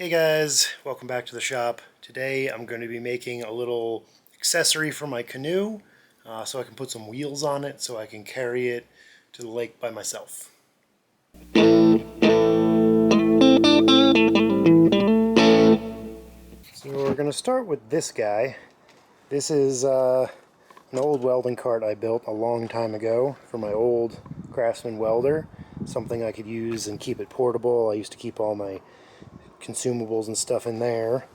Hey guys, welcome back to the shop. Today I'm going to be making a little accessory for my canoe so I can put some wheels on it so I can carry it to the lake by myself. So we're going to start with this guy. This is an old welding cart I built a long time ago for my old Craftsman welder. Something I could use and keep it portable. I used to keep all my consumables and stuff in there.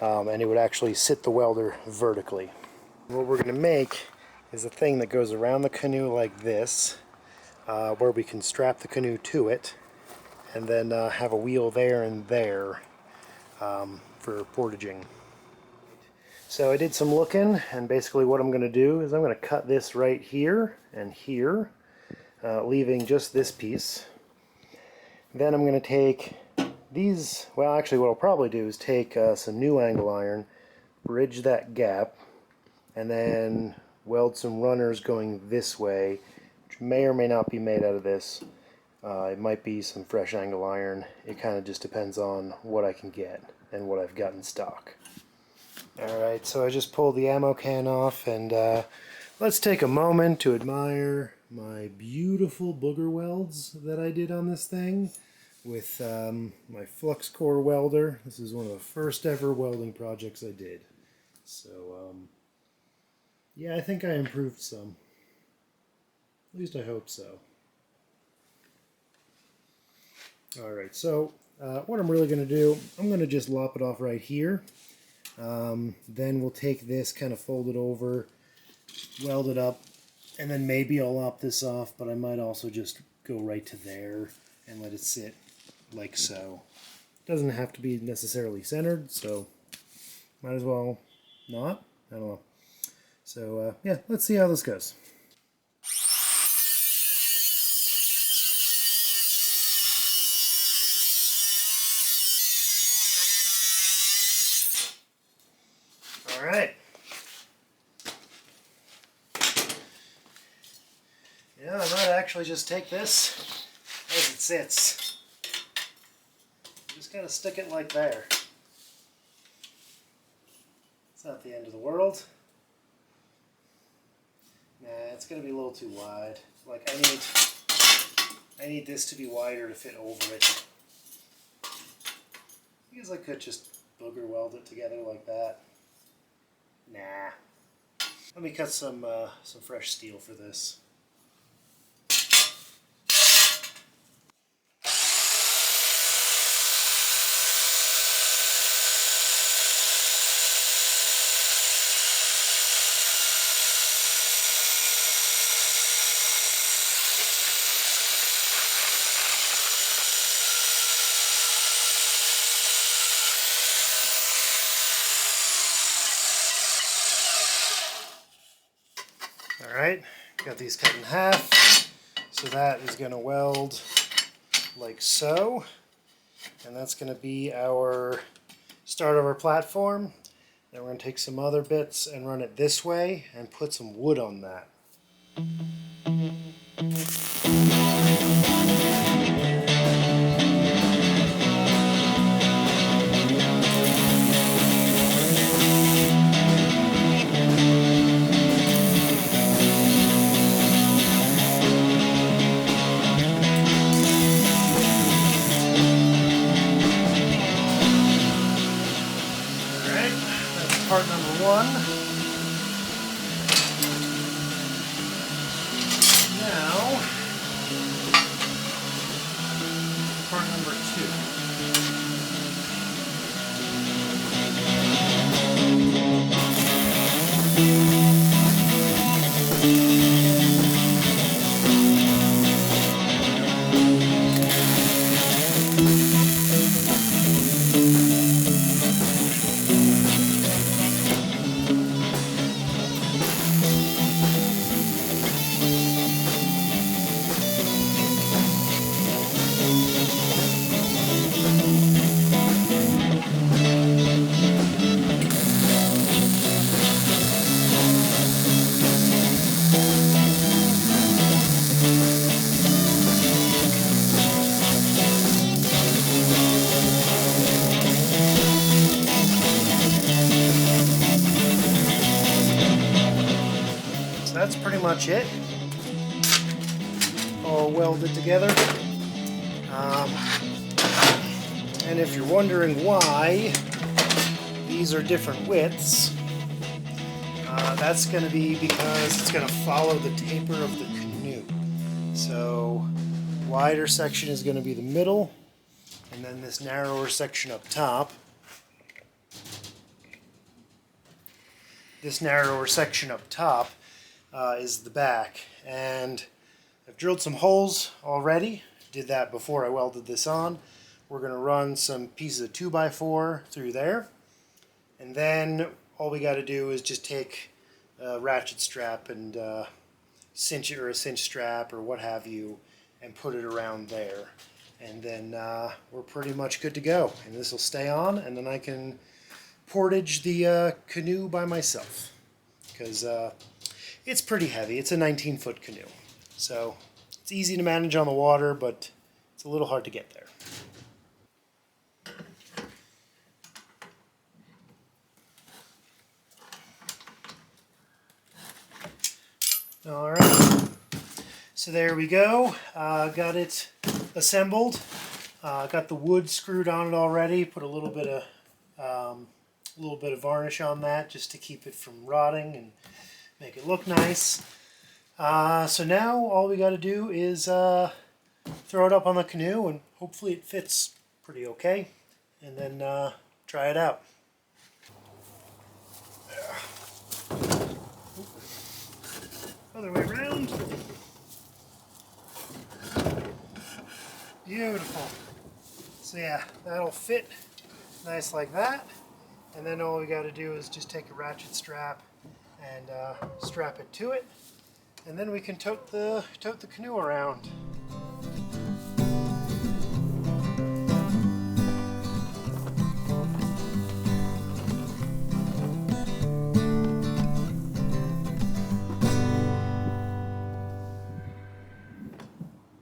And it would actually sit the welder vertically. What we're going to make is a thing that goes around the canoe like this, where we can strap the canoe to it, and then have a wheel there and there for portaging. So I did some looking, and basically what I'm going to do is I'm going to cut this right here and here, leaving just this piece. Then I'm going to take these, well actually what I'll probably do is take some new angle iron, bridge that gap, and then weld some runners going this way, which may or may not be made out of this. It might be some fresh angle iron. It kind of just depends on what I can get and what I've got in stock. Alright, so I just pulled the ammo can off, and let's take a moment to admire my beautiful booger welds that I did on this thing with my flux core welder. This is one of the first ever welding projects I did. So, yeah, I think I improved some. At least I hope so. Alright, so what I'm really going to do, I'm going to just lop it off right here. Then we'll take this, kind of fold it over, weld it up, and then maybe I'll lop this off, but I might also just go right to there and let it sit like so. It doesn't have to be necessarily centered, so might as well not. I don't know. So yeah, let's see how this goes. All right. Yeah, I might actually just take this as it sits. Just kind of stick it like there. It's not the end of the world. Nah, it's going to be a little too wide. Like, I need this to be wider to fit over it. I guess I could just booger weld it together like that. Nah. Let me cut some fresh steel for this. Alright, got these cut in half, so that is going to weld like so, and that's going to be our start of our platform. Then we're going to take some other bits and run it this way and put some wood on that. Part number one. Now, part number two. that's pretty much it. All welded together. And if you're wondering why these are different widths, that's going to be because it's going to follow the taper of the canoe. So, wider section is going to be the middle, and then this narrower section up top. This narrower section up top is the back, and I've drilled some holes already. Did that before I welded this on. We're going to run some pieces of 2x4 through there, and then all we got to do is just take a ratchet strap and cinch it, or a cinch strap or what have you, and put it around there, and then we're pretty much good to go. And this will stay on, and then I can portage the canoe by myself, because it's pretty heavy. It's a 19-foot canoe, so it's easy to manage on the water, but it's a little hard to get there. Alright, so there we go. Got it assembled. Got the wood screwed on it already. Put a little bit of varnish on that just to keep it from rotting and make it look nice. So now all we got to do is throw it up on the canoe, and hopefully it fits pretty okay, and then try it out. Other way around. Beautiful. So yeah, that'll fit nice like that. And then all we got to do is just take a ratchet strap and strap it to it, and then we can tote the canoe around.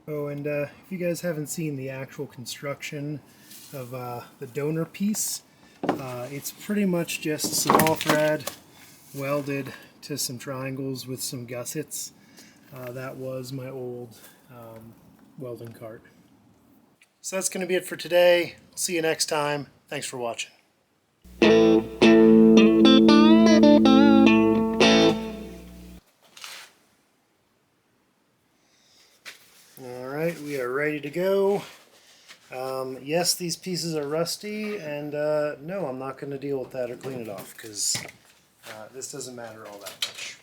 Oh, and if you guys haven't seen the actual construction of the donor piece, it's pretty much just small thread welded to some triangles with some gussets. That was my old welding cart. So that's going to be it for today. See you next time. Thanks for watching. Alright, we are ready to go. Yes, these pieces are rusty, and no, I'm not going to deal with that or clean it off, because this doesn't matter all that much.